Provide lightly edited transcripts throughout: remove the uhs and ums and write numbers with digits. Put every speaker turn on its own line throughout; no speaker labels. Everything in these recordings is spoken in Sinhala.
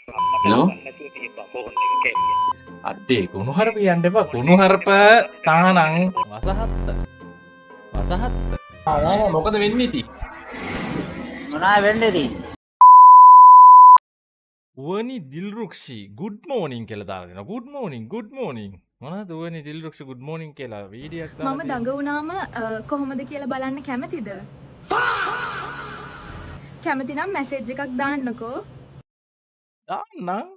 Hello? අඩේ කුණුහරුප යන්න එපා කුණුහරුප තානං වසහත්ත නෑ මොකද වෙන්නේ ඉතින්
මොනා වෙන්නේ ඉතින්
වනි දිල්රුක්ෂි good morning කියලා දාලා දෙනවා good morning මොනවද වනි දිල්රුක්ෂි good morning කියලා වීඩියෝක් දාලා
මම දඟ වුණාම කොහොමද කියලා බලන්න කැමතිද? කැමති නම් මැසේජ් එකක් දාන්නකෝ.
දාන්නම්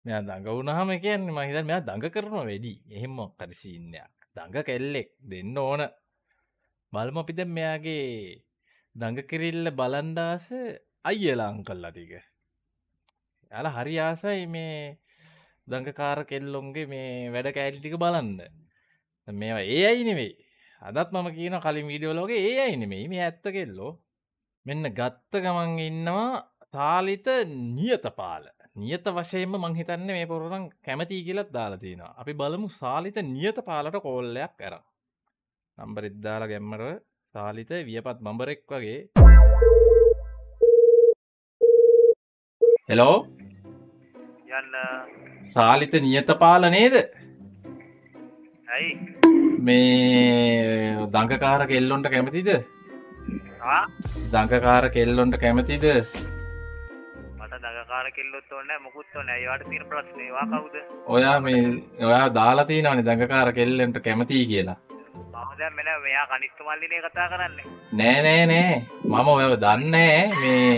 මෙයා දඟ වුණාම කියන්නේ මම හිතන්නේ මෙයා දඟ කරනවා වැඩි එහෙම හරි සීන් එකක් දඟ කෙල්ලෙක් දෙන්න ඕන බලමු අපි දැන් මෙයාගේ දඟ කිරිල්ල බලන් ආස අයියලා අංකල්ලා ටික යාලා හරි ආසයි මේ දඟකාර කෙල්ලොන්ගේ මේ වැඩ කෑලි ටික බලන්න මේවා AI නෙවෙයි අදත් මම කියනවා කලින් වීඩියෝ වල වගේ AI නෙමෙයි මේ ඇත්ත කෙල්ලෝ මෙන්න ගත්ත ගමන් ඉන්නවා තාලිත නියතපාල නියත වශයෙන්ම මං හිතන්නේ මේ පොරොනම් කැමතියි කියලාත් දාලා තිනවා අපි බලමු සාලිත නියතපාලට කෝල් එකක් අරන් නම්බරෙත් දාලා ගැම්මරව සාලිත වියපත් බඹරෙක් වගේ හෙලෝ
යන්න
සාලිත නියතපාල නේද
ඇයි
මේ දඟකාර කෙල්ලොන්ට කැමතිද දඟකාර කෙල්ලොන්ට කැමතිද
මට දඟකාර කෙල්ලොත් ඕනේ මොකුත් ඕනේ අයියාට තියෙන ප්‍රශ්නේ වා කවුද
ඔයා දාලා තියෙනවනේ දඟකාර කෙල්ලන්ට කැමතියි කියලා
මම දැන් මෙයා කනිෂ්ඨ මල්ලිනේ කතා කරන්නේ
නෑ මම ඔයව දන්නේ මේ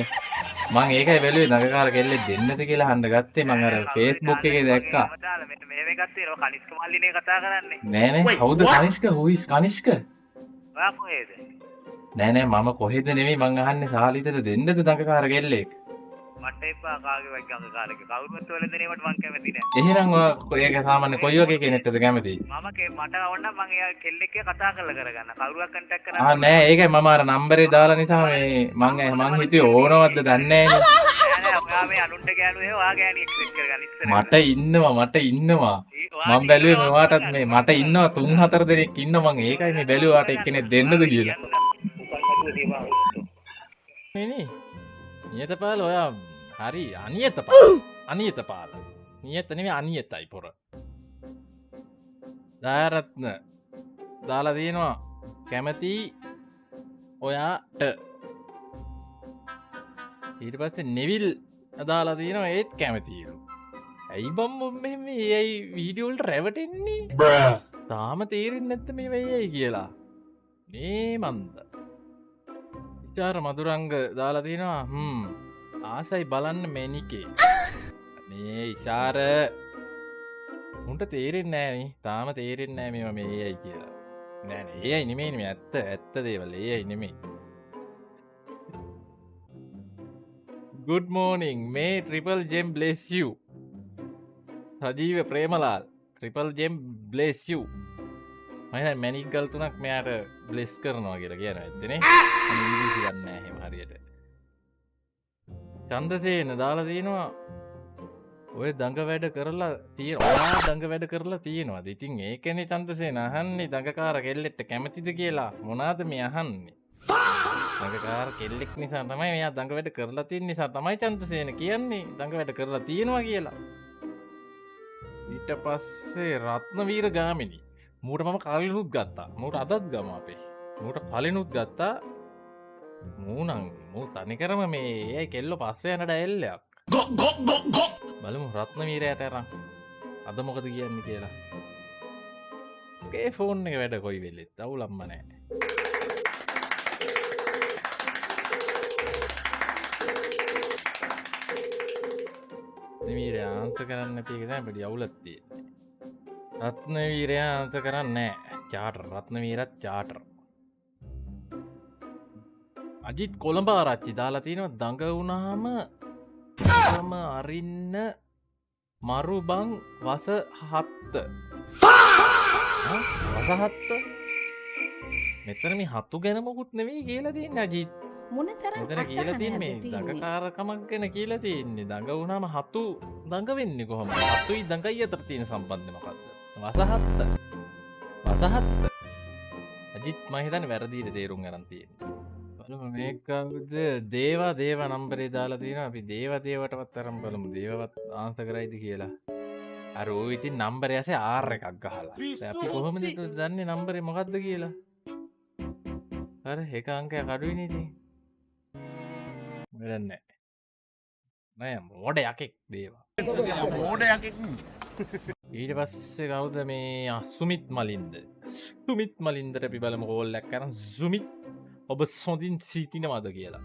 මං ඒකයි බැලුවේ දඟකාර කෙල්ලෙක් දෙන්නද කියලා අහන්න ගත්තේ මං අර Facebook එකේ දැක්කා
මෙන්න මේ එකත් තියෙනවා කනිෂ්ඨ මල්ලිනේ කතා කරන්නේ
නෑ කවුද කනිෂ්ක who is කනිෂ්ක
ඔයා කොහෙද
නෑ මම කොහෙද නෙමෙයි මං අහන්නේ සාලිතට දෙන්නද දඟකාර කෙල්ලෙක්
මට එපා කාගේ වගේ දඟකාරක කවුරුත් වල දෙනේකට මං කැමති නෑ
එහෙනම් ඔය ඒක සාමාන්‍ය කොයි වගේ කෙනෙක්ටද කැමති
මට ඕන නම් මං එයා කෙල්ලෙක් කතා කරලා කරගන්න කවුරුවක් කන්ටැක්ට් කරන්න
නෑ ඒකයි මම අර නම්බරේ දාලා නිසා මේ මං හිතුවේ ඕනවත්ද දන්නේ නෑනේ
ඔයා මේ අනුන්ට ගෑනුවේ ඔයා ගෑණියෙක් සෙට් කරගන්න ඉස්සර
මට ඉන්නවා මම බැලුවේ මෙවාටත් මේ මට ඉන්නවා 3-4 දෙනෙක් ඉන්නවා මං ඒකයි මේ බැලුවේ වාට එක්කෙනෙක් දෙන්නද කියලා නේ නියතපාල ඔයා හරි අනියතපාල නියත නෙමෙයි අනියතයි පොර දාරත්න දාලා දිනවා කැමති ඔයාට ඊට පස්සේ නෙවිල් දාලා දිනවා ඒත් කැමතිලු ඇයි බම්බොම් මෙහෙම AI වීඩියෝ වලට රැවටෙන්නේ තාම තේරෙන්නේ නැත්නම් මේ වෙයි කියලා මේ මන්ද ඉචාර මදුරංග දාලා තිනවා ආසයි බලන්න මැනිකේ මේ ඉෂාර උන්ට තේරෙන්නේ නෑනේ තාම තේරෙන්නේ නෑ මේවා මේ AI කියලා නෑනේ AI නෙමෙයි මේ ඇත්ත දේවල් AI නෙමෙයි good morning මේ triple gem bless you Sajeewa Premalal triple gem bless you මම මැනික් ගල් තුනක් මෙයාට බ්ලෙස් කරනවා කියලා කියන ඇත්තනේ මම ඉංග්‍රීසි දන්නේ නැහැ එහෙම හරියට චන්දසේන දාලා තිනවා ඔය දඟ වැඩ කරලා ඔයා දඟ වැඩ කරලා තියෙනවාද ඉතින් ඒකනේ චන්දසේන අහන්නේ දඟකාර කෙල්ලෙක්ට කැමතිද කියලා මොනවාද මේ අහන්නේ දඟකාර කෙල්ලෙක් නිසා තමයි මෙයා දඟ වැඩ කරලා තියෙන නිසා තමයි චන්දසේන කියන්නේ දඟ වැඩ කරලා තියෙනවා කියලා ඊට පස්සේ රත්නවීර ගාමිණී මූට මම කලිනුත් ගත්තා මූට අදත් ගම අපේ මූට කලිනුත් ගත්තා මූ තනිකරම මේ ඒයි කෙල්ලෝ පස්සේ යන ඩැල්ලයක් බලමු රත්නවීරයට අරන් අද මොකද කියන්නේ කියලා ඔකේ ෆෝන් එක වැඩ කොයි වෙලෙත් අවුලක්ම නැහැ රත්නවීරය ආන්සර් කරන්නේ නැති එක තමයි පොඩි අවුලක් තියෙන්නේ රත්නවීරයා ආන්සර් කරන්නේ නැහැ චාටර් රත්නවීරත් චාටර් අජිත් කොළඹ ආරච්චි දාලා තිනවා දඟ වුණාම තම අරින්න මරු බං වසහත්ත වසහත්ත මෙතන මේ හතු ගැන මොකුත් නෙවෙයි කියලා තියෙන්නේ අජිත් මෙතන කියලා තියෙන්නේ මේ දඟකාරකමක් ගැන කියලා තියෙන්නේ දඟ වුණාම හතු දඟ වෙන්නේ කොහොමද හතුයි දඟයි අතර තියෙන සම්බන්ධය මොකද්ද වසහත්ත අජිත් මම හිතන්නේ වැරදිට තේරුම් ගන්න තියෙන්නේ බලමු මේක කවුද? දේව නම්බරේ දාලා තියෙනවා. අපි දේවටවත් අරන් බලමු. දේවවත් ආන්සර් කරයිද කියලා. අර ඌ ඉතින් නම්බරේ ඇසේ R එකක් ගහලා. දැන් අපි කොහොමද දන්නේ නම්බරේ මොකද්ද කියලා? අර එක අංකයක් අඩුයිනේ ඉතින්. වැඩක් නැහැ. නෑ මෝඩ යකෙක් දේවා.
මෝඩ යකෙක්.
ඊට පස්සේ කවුද මේ සුමිත් මලින්ද? සුමිත් මලින්දට අපි බලමු කෝල් එකක් කරන් සුමිත් ඔබ සොඳින් සිටිනවද කියලා.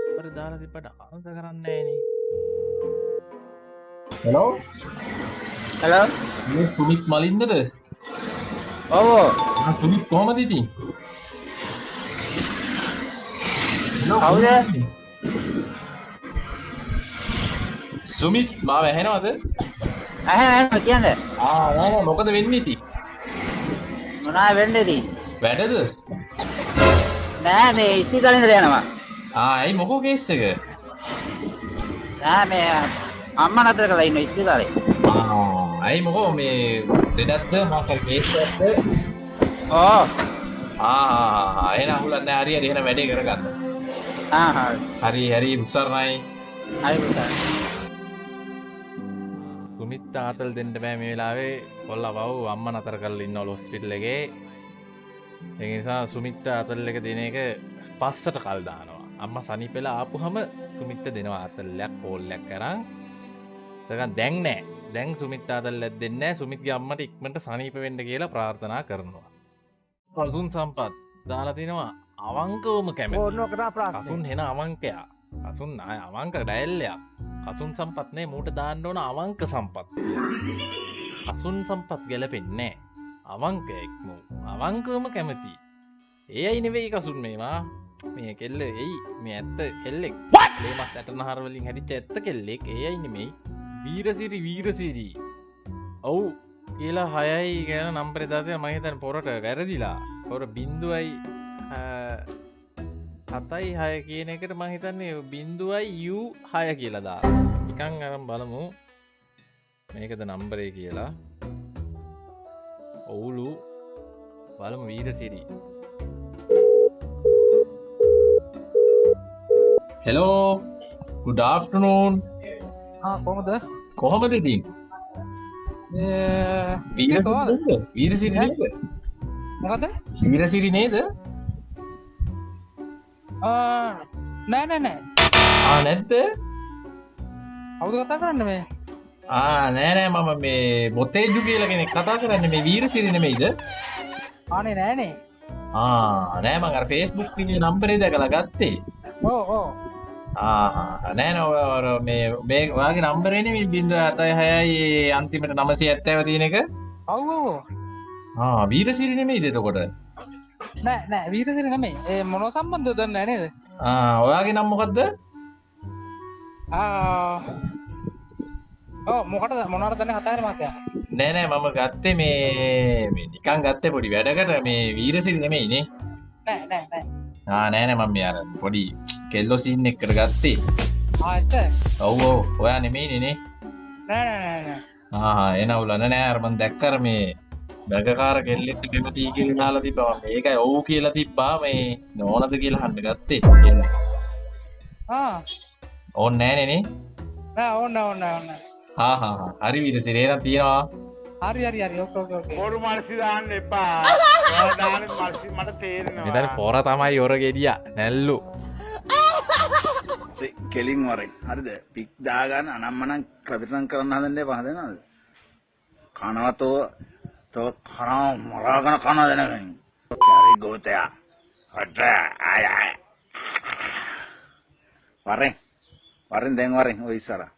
නම්බර දාලා තිබ්බට ආන්සර් කරන්නේ නෑනේ. Hello
hello.
මේ සුමිත් මලින්දද?
ඔව්.
සුමිත් කොහමද ඉතින්?
කවුද?
සුමිත් මාව ඇහෙනවද?
ඇහැ කියන්නේ.
නෑ මොකද වෙන්නේ ඉතින්?
මොනවා වෙන්නේ ඉතින්?
වැඩද?
නෑ මේ ඉස්පිරිතාලේ ඉඳලා යනවා.
ඇයි මොකෝ කේස් එක?
නෑ මේ අම්මා නතර කරලා ඉන්න ඉස්පිරිතාලේ.
ඇයි මොකෝ මේ දෙඩක්ද මොකක් කේස් එකක්ද?
ඕ.
එහෙනම් අහුලන්නේ නැහැ. හරි එහෙනම් වැඩේ කරගන්න. හරි උසරණයි.
හරි පුතා.
සුමිත් තාතල් දෙන්න බෑ මේ වෙලාවේ. කොල්ලා වව් අම්මා නතර කරලා ඉන්නවලු හොස්පිටල් එකේ. ඒ නිසා සුමිත් තාතල් එක දෙන එක පස්සට කල් දානවා. අම්මා සනීපෙලා ආපුහම සුමිත් දෙනවා ආතල්ලයක් කෝල් එකක් කරන්. ඒකන් දැන් නෑ. දැන් සුමිත් තාතල්ලක් දෙන්නේ නෑ. සුමිත්ගේ අම්මට ඉක්මනට සනීප වෙන්න කියලා ප්‍රාර්ථනා කරනවා. කසුන් සම්පත් දාලා තිනවා අවංකවම කැමති. කසුන් හෙන අවංකයා. කසුන් අවංක ඩයල්ලයක්. කසුන් සම්පත් නේ මූට දාන්න ඕන අවංක සම්පත්. කසුන් සම්පත් ගැලපෙන්නේ නැහැ. අවංකයෙක් මූ. අවංකවම කැමති. ඒ අය නෙවෙයි කසුන් මේවා. මේ කෙල්ල එයි මේ ඇත්ත කෙල්ලෙක්. ලේමස් ඇටනහර වලින් හැදිච්ච ඇත්ත කෙල්ලෙක්. ඒ අය නෙමෙයි. වීරසිරි. ඔව් කියලා 6යි ගැන නම්බරේ දාලා මම හිතන්නේ පොරට වැරදිලා. පොර 0යි 7යි 6 කියන එකට මම හිතන්නේ 0යි U6 කියලා දාලා. නිකන් අරන් බලමු මේකද නම්බරේ කියලා. ඔව්ලු බලමු වීරසිරි. Hello good afternoon. කොහමද ඉතින්? වීරසිරි නේද?
මොකද?
වීරසිරි නේද?
නෑ
නැද්ද?
කවුද කතා කරන්නේ මේ?
නෑ මම මේ බොතේජු කියලා කෙනෙක් කතා කරන්නේ මේ වීරසිරි නෙමෙයිද?
අනේ නෑනේ.
නෑ මම අර Facebook එකේ නම්බරේ දැකලා ගත්තේ.
ඔව්.
නෑ මේ ඔයාගේ නම්බරේනේ මේ 076යි අන්තිමට 970 තියෙන එක.
ඔව්.
වීරසිරි නෙමෙයිද එතකොට?
නෑ වීරසිරි නෙමෙයි. ඒ මොනව සම්බන්ධද දන්නේ නෑ නේද?
ඔයාගේ නම මොකද්ද?
මොකටද මොනවාට දන්නේ කතා කරන්නේ මහත්තයා?
නෑ මම ගත්තේ මේ නිකන් ගත්තේ පොඩි වැඩකට මේ වීරසිරි නෙමෙයිනේ.
නෑ.
මම මේ අර පොඩි කෙල්ලෝ සීන් එකකට ගත්තේ.
ඇත්ත?
ඔව් ඔයා නෙමෙයිනේ නේ.
නෑ.
එන උලන නෑ අර මම දැක්ක අර මේ බැගකාර කෙල්ලෙක්ට කැමති කියලා දාලා තිබ්බා. මම මේකයි ඔව් කියලා තිබ්බා මේ නෝනද කියලා අහන්න ගත්තේ. එන්නේ. ඕන්නේ නෑනේ නේ.
නෑ ඕන්න.
හරි වීරසිරි එහෙනම් තියනවා.
හරි ඕකේ.
පොරු මල්සි දාන්න එපා. ඔයා දාන මල්සි මට තේරෙනවා.
මෙතන පොර තමයි ඔර ගෙඩියා නැල්ලු.
කෙලින් වරෙන්. හරිද? පික් දාගන්න අනම්මනම් කවිතම් කරන්න හදන්න එපා හදනවද? කනවතෝ තෝ කන මරාගෙන කන දෙනගනි. හරි ගෝතයා. හට ආය. වරෙන් දැන් ඔය ඉස්සරහ.